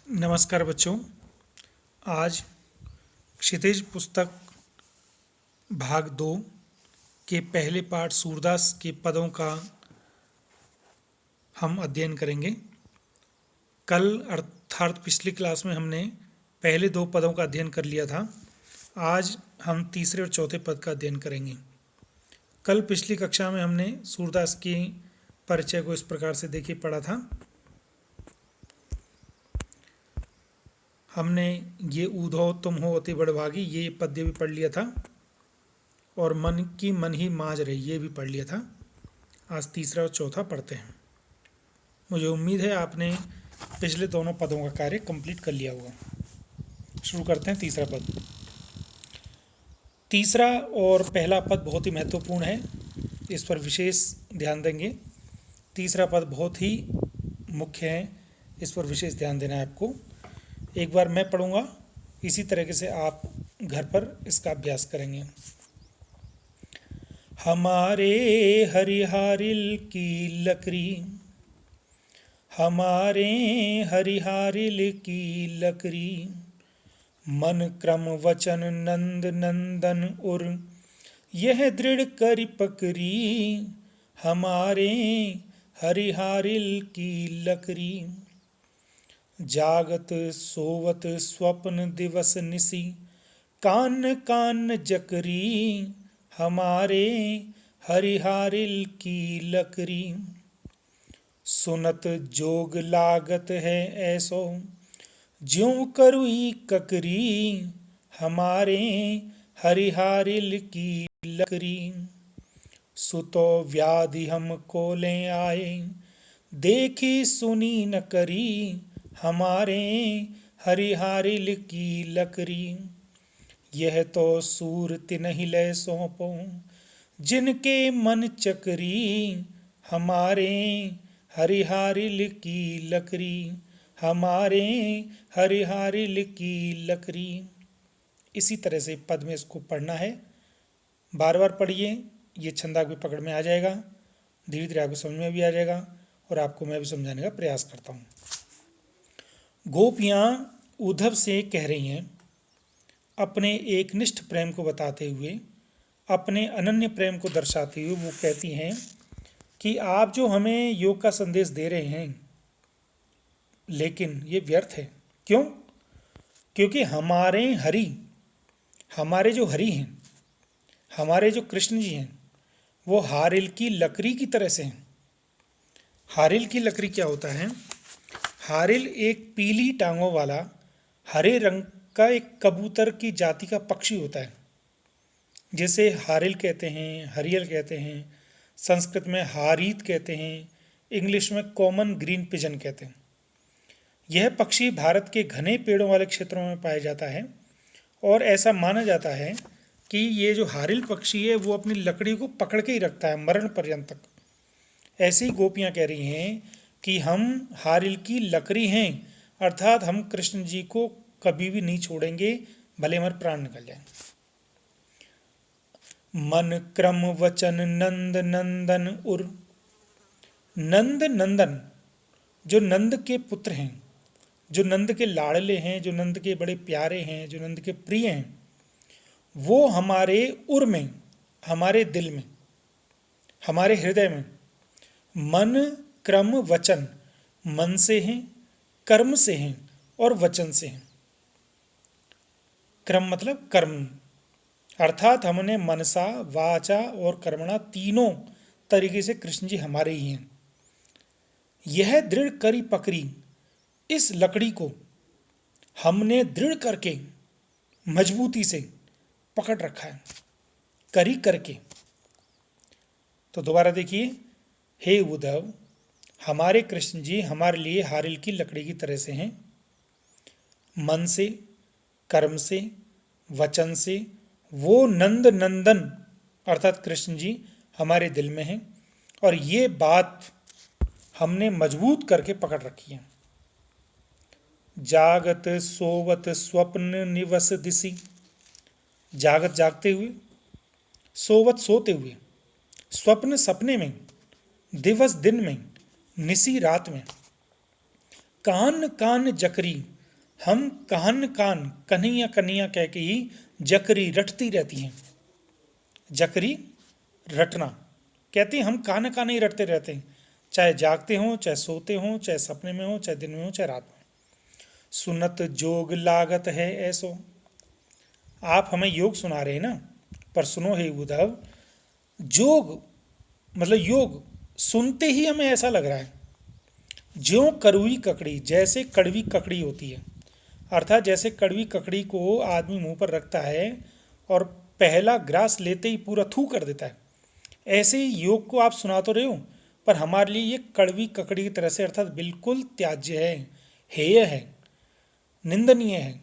नमस्कार बच्चों। आज क्षितिज पुस्तक भाग 2 के पहले पाठ सूरदास के पदों का हम अध्ययन करेंगे। कल अर्थात पिछली क्लास में हमने पहले 2 पदों का अध्ययन कर लिया था। आज हम तीसरे और चौथे पद का अध्ययन करेंगे। कल पिछली कक्षा में हमने सूरदास की परिचय को इस प्रकार से देखिए पढ़ा था। हमने ये ऊधो तुम हो अति बड़भागी ये पद्य भी पढ़ लिया था और मन की मन ही माज रही ये भी पढ़ लिया था। आज तीसरा और चौथा पढ़ते हैं। मुझे उम्मीद है आपने पिछले दोनों पदों का कार्य कंप्लीट कर लिया होगा। शुरू करते हैं तीसरा पद। तीसरा और पहला पद बहुत ही महत्वपूर्ण है, इस पर विशेष ध्यान देंगे। तीसरा पद बहुत ही मुख्य है, इस पर विशेष ध्यान देना है आपको। एक बार मैं पढ़ूंगा, इसी तरीके से आप घर पर इसका अभ्यास करेंगे। हमारे हरिहारिल की लकड़ी, हमारे हरिहारिल की लकड़ी, मन क्रम वचन नंद नंदन उर, यह दृढ़ कर पकड़ी, हमारे हरिहारिल की लकड़ी। जागत सोवत स्वप्न दिवस निसी, कान कान जकरी, हमारे हरिहारिल की लकड़ी। सुनत जोग लागत है ऐसो, ज्यों करुई ककरी, हमारे हरिहारिल की लकड़ी। सुतो व्याधि हम कोले आए, देखी सुनी न करी, हमारे हरिहारिल की लकड़ी। यह तो सूरत नहीं ले सौंपो, जिनके मन चकरी, हमारे हरिहारिल की लकड़ी, हमारे हरिहारिल की लकड़ी। इसी तरह से पद में इसको पढ़ना है। बार बार पढ़िए, ये छंद आपकी पकड़ में आ जाएगा, धीरे धीरे आपको समझ में भी आ जाएगा और आपको मैं भी समझाने का प्रयास करता हूँ। गोपियाँ उद्धव से कह रही हैं, अपने एकनिष्ठ प्रेम को बताते हुए, अपने अनन्य प्रेम को दर्शाते हुए वो कहती हैं कि आप जो हमें योग का संदेश दे रहे हैं, लेकिन ये व्यर्थ है। क्यों? क्योंकि हमारे हरि, हमारे जो हरि हैं, हमारे जो कृष्ण जी हैं, वो हारिल की लकड़ी की तरह से हैं। हारिल की लकड़ी क्या होता है? हारिल एक पीली टांगों वाला हरे रंग का एक कबूतर की जाति का पक्षी होता है, जिसे हारिल कहते हैं, हरियल कहते हैं, संस्कृत में हारीत कहते हैं, इंग्लिश में कॉमन ग्रीन पिजन कहते हैं। यह पक्षी भारत के घने पेड़ों वाले क्षेत्रों में पाया जाता है और ऐसा माना जाता है कि ये जो हारिल पक्षी है वो अपनी लकड़ी को पकड़ के ही रखता है मरण पर्यंत तक। ऐसी ही गोपियाँ कह रही हैं कि हम हारिल की लकड़ी हैं, अर्थात हम कृष्ण जी को कभी भी नहीं छोड़ेंगे, भले हमारे प्राण निकल जाए। मन क्रम वचन नंद नंदन उर, नंद नंदन जो नंद के पुत्र हैं, जो नंद के लाडले हैं, जो नंद के बड़े प्यारे हैं, जो नंद के प्रिय हैं, वो हमारे उर में, हमारे दिल में, हमारे हृदय में मन क्रम वचन, मन से हैं, कर्म से हैं और वचन से हैं। क्रम मतलब कर्म, अर्थात हमने मनसा वाचा और कर्मणा तीनों तरीके से कृष्ण जी हमारे ही हैं। यह दृढ़ करी पकड़ी, इस लकड़ी को हमने दृढ़ करके मजबूती से पकड़ रखा है, करी करके। तो दोबारा देखिए, हे उद्धव, हमारे कृष्ण जी हमारे लिए हारिल की लकड़ी की तरह से हैं। मन से, कर्म से, वचन से वो नंद नंदन अर्थात कृष्ण जी हमारे दिल में हैं और ये बात हमने मजबूत करके पकड़ रखी है। जागत सोवत स्वप्न निवस दिसी, जागत जागते हुए, सोवत सोते हुए, स्वप्न सपने में, दिवस दिन में, निसी रात में, कान कान जकरी हम कहन कान कन्हैया कन्हैया कह के ही जकरी रटती रहती हैं। जकरी रटना, कहते हैं हम कान कान ही रटते रहते हैं, चाहे जागते हों, चाहे सोते हों, चाहे सपने में हो, चाहे दिन में हो, चाहे रात में। सुनत जोग लागत है ऐसो। आप हमें योग सुना रहे हैं ना, पर सुनो हे उद्धव, जोग मतलब योग सुनते ही हमें ऐसा लग रहा है ज्यों कड़वी ककड़ी, जैसे कड़वी ककड़ी होती है, अर्थात जैसे कड़वी ककड़ी को आदमी मुंह पर रखता है और पहला ग्रास लेते ही पूरा थू कर देता है, ऐसे ही योग को आप सुना तो रहे हो, पर हमारे लिए ये कड़वी ककड़ी की तरह से, अर्थात बिल्कुल त्याज्य है, हेय है, निंदनीय है,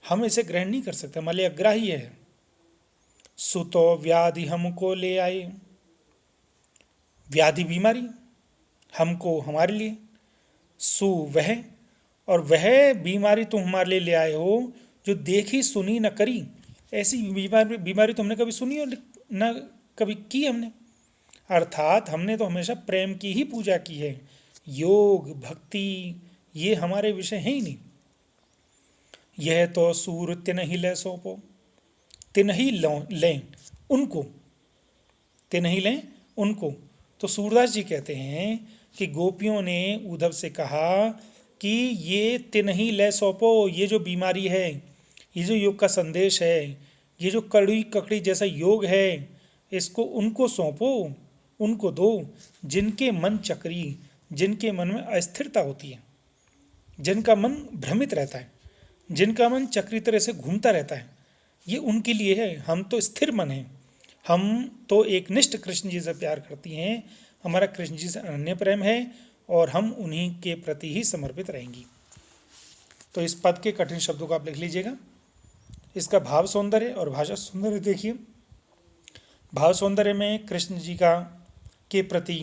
हम इसे ग्रहण नहीं कर सकते, हमारे लिए अग्राह्य है। सुतो व्याधि हमको ले आए, व्याधि बीमारी, हमको हमारे लिए, सु वह, और वह बीमारी तुम हमारे लिए ले आए हो जो देखी सुनी न करी। ऐसी बीमारी तो हमने कभी सुनी और न कभी की हमने, अर्थात हमने तो हमेशा प्रेम की ही पूजा की है, योग भक्ति ये हमारे विषय है ही नहीं। यह तो सूर तिनहि ले सौंपो, तिनहि लें उनको, तिनहि लें उनको। तो सूरदास जी कहते हैं कि गोपियों ने उद्धव से कहा कि ये तिनहि ले सौंपो, ये जो बीमारी है, ये जो योग का संदेश है, ये जो कड़वी ककड़ी जैसा योग है, इसको उनको सौंपो, उनको दो जिनके मन चक्री, जिनके मन में अस्थिरता होती है, जिनका मन भ्रमित रहता है, जिनका मन चक्री तरह से घूमता रहता है, ये उनके लिए है। हम तो स्थिर मन हैं, हम तो एक निष्ठ कृष्ण जी से प्यार करती हैं, हमारा कृष्ण जी से अनन्य प्रेम है और हम उन्हीं के प्रति ही समर्पित रहेंगी। तो इस पद के कठिन शब्दों को आप लिख लीजिएगा। इसका भाव सौंदर्य और भाषा सौंदर्य देखिए। भाव सौंदर्य में कृष्ण जी का के प्रति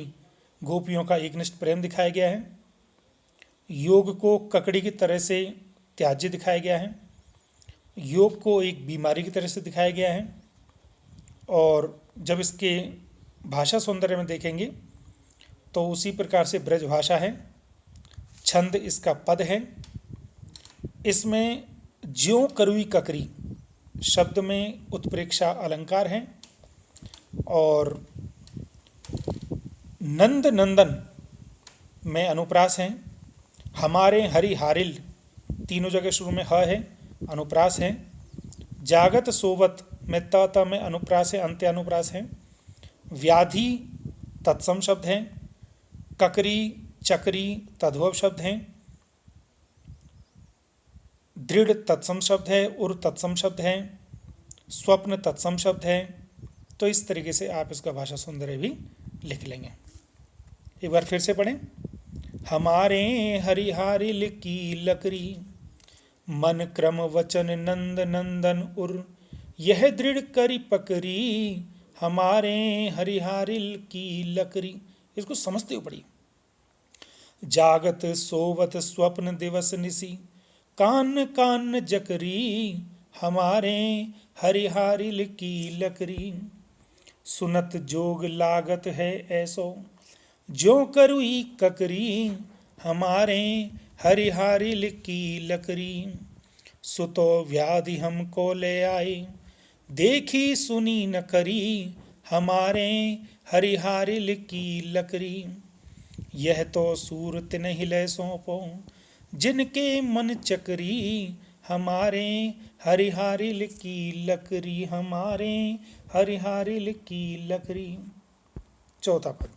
गोपियों का एकनिष्ठ प्रेम दिखाया गया है, योग को ककड़ी की तरह से त्याज्य दिखाया गया है, योग को एक बीमारी की तरह से दिखाया गया है, और जब इसके भाषा सौंदर्य में देखेंगे तो उसी प्रकार से ब्रज भाषा है, छंद इसका पद है, इसमें ज्यों करुई ककरी शब्द में उत्प्रेक्षा अलंकार है, और नंद नंदन में अनुप्रास है, हमारे हरि हारिल तीनों जगह शुरू में ह है, अनुप्रास है, जागत सोवत में त में अनुप्रास है, अंत्य अनुप्रास है, व्याधि तत्सम शब्द है, ककरी चक्री तद्भव शब्द हैं, दृढ़ तत्सम शब्द है, उर तत्सम शब्द है, स्वप्न तत्सम शब्द है। तो इस तरीके से आप इसका भाषा सौंदर्य भी लिख लेंगे। एक बार फिर से पढ़ें। हमारे हरिहारिल की लकड़ी, मन क्रम वचन नंद नंदन उर, यह दृढ़ करी पकड़ी, हमारे हरिहारिल की लकड़ी। इसको समझते हो पढ़िए। जागत सोवत स्वप्न दिवस निसी, कान कान जकरी, हमारे हरिहारिल की लकड़ी। सुनत जोग लागत है ऐसो, ज्यों करुई ककरी, हमारे हरिहारिल की लकड़ी। सुतो व्याधि हमको ले आई, देखी सुनी न करी, हमारे हरिहारिल की लकड़ी। यह तो सूरत नहीं ले सौंपो, जिनके मन चकरी, हमारे हरिहारिल की लकड़ी, हमारे हरिहारिल की लकड़ी। चौथा पद।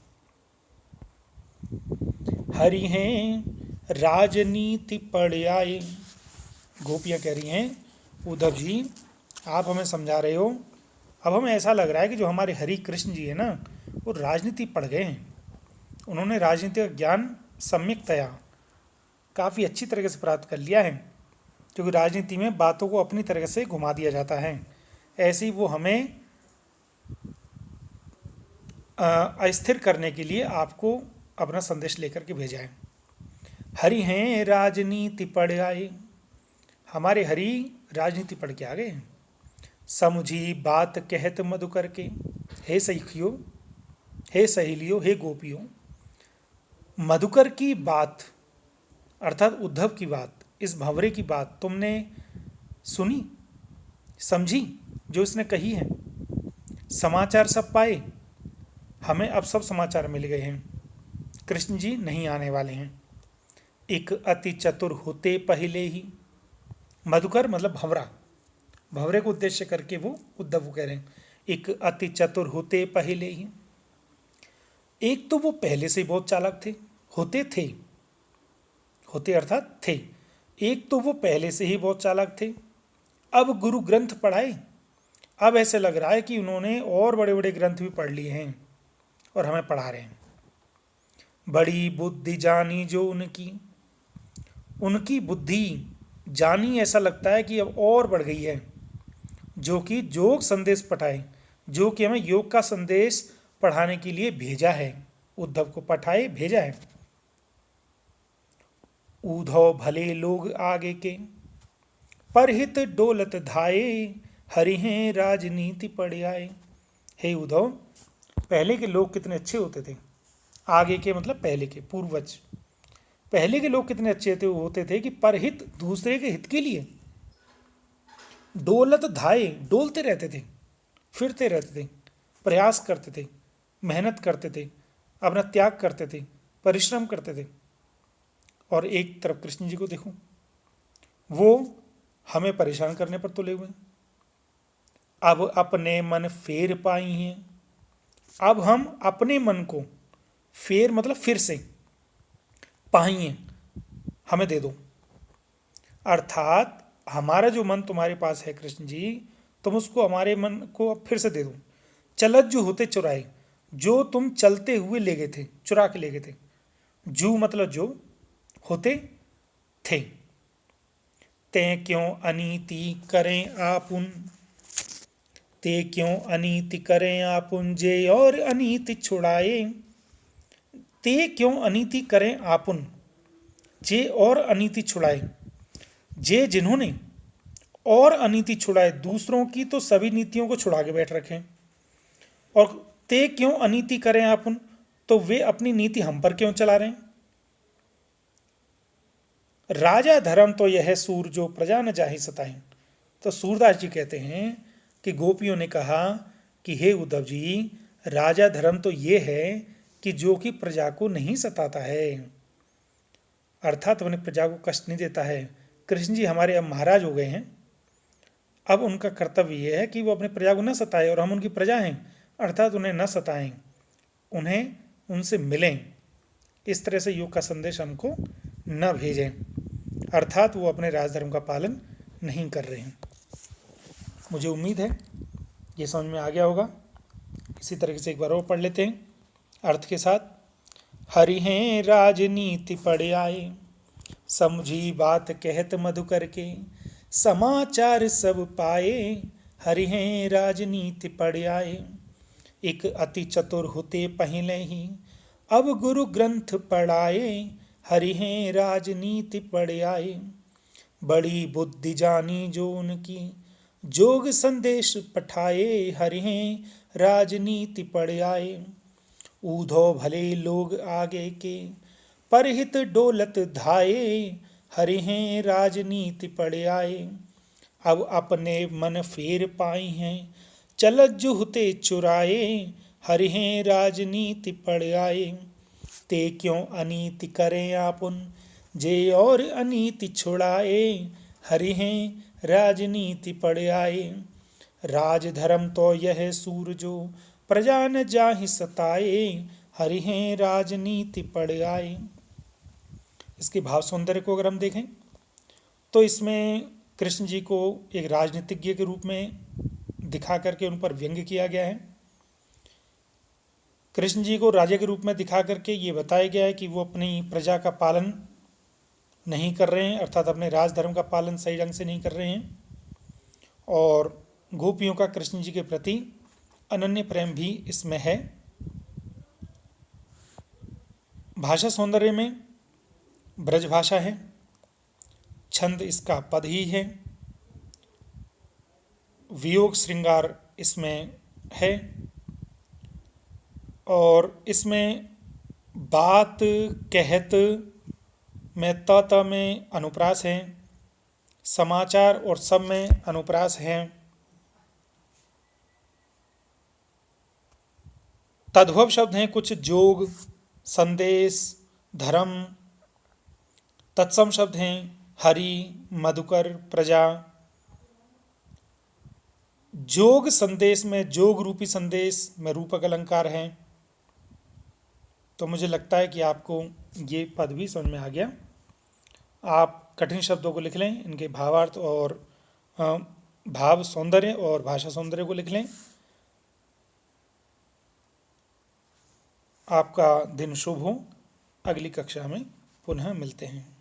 हरि हैं राजनीति पढ़ आए। गोपियाँ कह रही हैं उद्धव जी आप हमें समझा रहे हो, अब हमें ऐसा लग रहा है कि जो हमारे हरि कृष्ण जी है ना, वो राजनीति पढ़ गए हैं, उन्होंने राजनीति का ज्ञान सम्यकतया काफ़ी अच्छी तरीके से प्राप्त कर लिया है, क्योंकि राजनीति में बातों को अपनी तरह से घुमा दिया जाता है। ऐसे ही वो हमें अस्थिर करने के लिए आपको अपना संदेश लेकर के भेजा है। हरि हैं राजनीति पढ़ आए, हमारे हरि राजनीति पढ़ के आ गए हैं। समुझी बात कहत मधुकर के, हे सखियों, हे सहेलियों, हे गोपियों, मधुकर की बात अर्थात उद्धव की बात इस भंवरे की बात तुमने सुनी, समझी जो इसने कही है? समाचार सब पाए? हमें अब सब समाचार मिल गए हैं, कृष्ण जी नहीं आने वाले हैं। एक अति चतुर होते पहले ही, मधुकर मतलब भंवरा, भंवरे को उद्देश्य करके वो उद्धव को कह रहे हैं, एक अति चतुर होते पहले ही। एक तो वो पहले से ही बहुत चालाक थे, होते थे, होते अर्थात थे। एक तो वो पहले से ही बहुत चालाक थे, अब गुरु ग्रंथ पढ़ाए, अब ऐसे लग रहा है कि उन्होंने और बड़े बड़े ग्रंथ भी पढ़ लिए हैं और हमें पढ़ा रहे हैं। बड़ी बुद्धि जानी जो उनकी, उनकी बुद्धि जानी, ऐसा लगता है कि अब और बढ़ गई है। जो कि योग संदेश पढ़ाए, जो कि हमें योग का संदेश पढ़ाने के लिए भेजा है, उद्धव को पठाए भेजा है। ऊधव भले लोग आगे के, परहित डोलत धाये, हरिहें राजनीति पड़ आए। हे उद्धव, पहले के लोग कितने अच्छे होते थे। आगे के मतलब पहले के, पूर्वज। पहले के लोग कितने अच्छे होते थे कि परहित, दूसरे के हित के लिए, डोलत धाये, डोलते रहते थे, फिरते रहते थे, प्रयास करते थे, मेहनत करते थे, अपना त्याग करते थे, परिश्रम करते थे। और एक तरफ कृष्ण जी को देखो, वो हमें परेशान करने पर तुले हुए हैं। अब अपने मन फेर पाई हैं, अब हम अपने मन को, फेर मतलब फिर से, पाई हैं, हमें दे दो। अर्थात हमारा जो मन तुम्हारे पास है कृष्ण जी, तुम उसको, हमारे मन को अब फिर से दे दो। चलत जो होते चुराए, जो तुम चलते हुए ले गए थे, चुरा के ले गए थे। जू मतलब जो, होते थे। ते क्यों अनीति करें आपुन, ते क्यों अनीति करें आपुन, जे और अनीति छुड़ाए। ते क्यों अनीति करें आपुन, जे और अनीति छुड़ाए। जे जिन्होंने और अनीति छुड़ाए, दूसरों की तो सभी नीतियों को छुड़ा के बैठ रखें। और ते क्यों अनीति करें आपुन, तो वे अपनी नीति हम पर क्यों चला रहे हैं। राजा धर्म तो यह सूर जो प्रजा न जाहि सताए। तो सूरदास जी कहते हैं कि गोपियों ने कहा कि हे उद्धव जी, राजा धर्म तो ये है कि जो कि प्रजा को नहीं सताता है, अर्थात अपनी प्रजा को कष्ट नहीं देता है। कृष्ण जी हमारे अब महाराज हो गए हैं, अब उनका कर्तव्य यह है कि वो अपनी प्रजा को न सताए, और हम उनकी प्रजा हैं, अर्थात उन्हें न सताएं, उन्हें उनसे मिलें। इस तरह से योग का संदेश हमको न भेजें, अर्थात वो अपने राजधर्म का पालन नहीं कर रहे हैं। मुझे उम्मीद है ये समझ में आ गया होगा। इसी तरीके से एक बार और पढ़ लेते हैं अर्थ के साथ। हरि हैं राजनीति पड़ आए, समझी बात कहत मधुकर के, समाचार सब पाए, हरि हैं राजनीति पड़ आए। एक अति चतुर होते पहले ही, अब गुरु ग्रंथ पढ़ाए, हरि हैं राजनीति पड़ आए। बड़ी बुद्धि जानी जो उनकी, जोग संदेश पठाए, हरि हैं राजनीति पड़ आए। ऊधो भले लोग आगे के, परहित डोलत धाये, हरि हैं राजनीति पड़ आए। अब अपने मन फेर पाई हैं, चलत जुहते चुराए, हरि हैं राजनीति पड़ आए। ते क्यों अनीति करें आपुन, जे और अनीति छुड़ाए, हरि हैं राजनीति पड़ आए। राजधर्म तो यह सूर जो प्रजा न जाहि सताए, हरि हैं राजनीति पड़ आए। इसके भाव सौंदर्य को अगर हम देखें तो इसमें कृष्ण जी को एक राजनीतिज्ञ के रूप में दिखा करके उन पर व्यंग्य किया गया है। कृष्ण जी को राजा के रूप में दिखा करके ये बताया गया है कि वो अपनी प्रजा का पालन नहीं कर रहे हैं, अर्थात अपने राजधर्म का पालन सही ढंग से नहीं कर रहे हैं। और गोपियों का कृष्ण जी के प्रति अनन्य प्रेम भी इसमें है। भाषा सौंदर्य में ब्रज भाषा है, छंद इसका पद ही है, वियोग श्रृंगार इसमें है, और इसमें बात कहत में त में अनुप्रास हैं, समाचार और सब में अनुप्रास हैं। तद्भव शब्द हैं कुछ, जोग, संदेश, धर्म। तत्सम शब्द हैं हरि, मधुकर, प्रजा। जोग संदेश में जोग रूपी संदेश में रूपक अलंकार है। तो मुझे लगता है कि आपको ये पद भी समझ में आ गया। आप कठिन शब्दों को लिख लें, इनके भावार्थ और भाव सौंदर्य और भाषा सौंदर्य को लिख लें। आपका दिन शुभ हो। अगली कक्षा में पुनः मिलते हैं।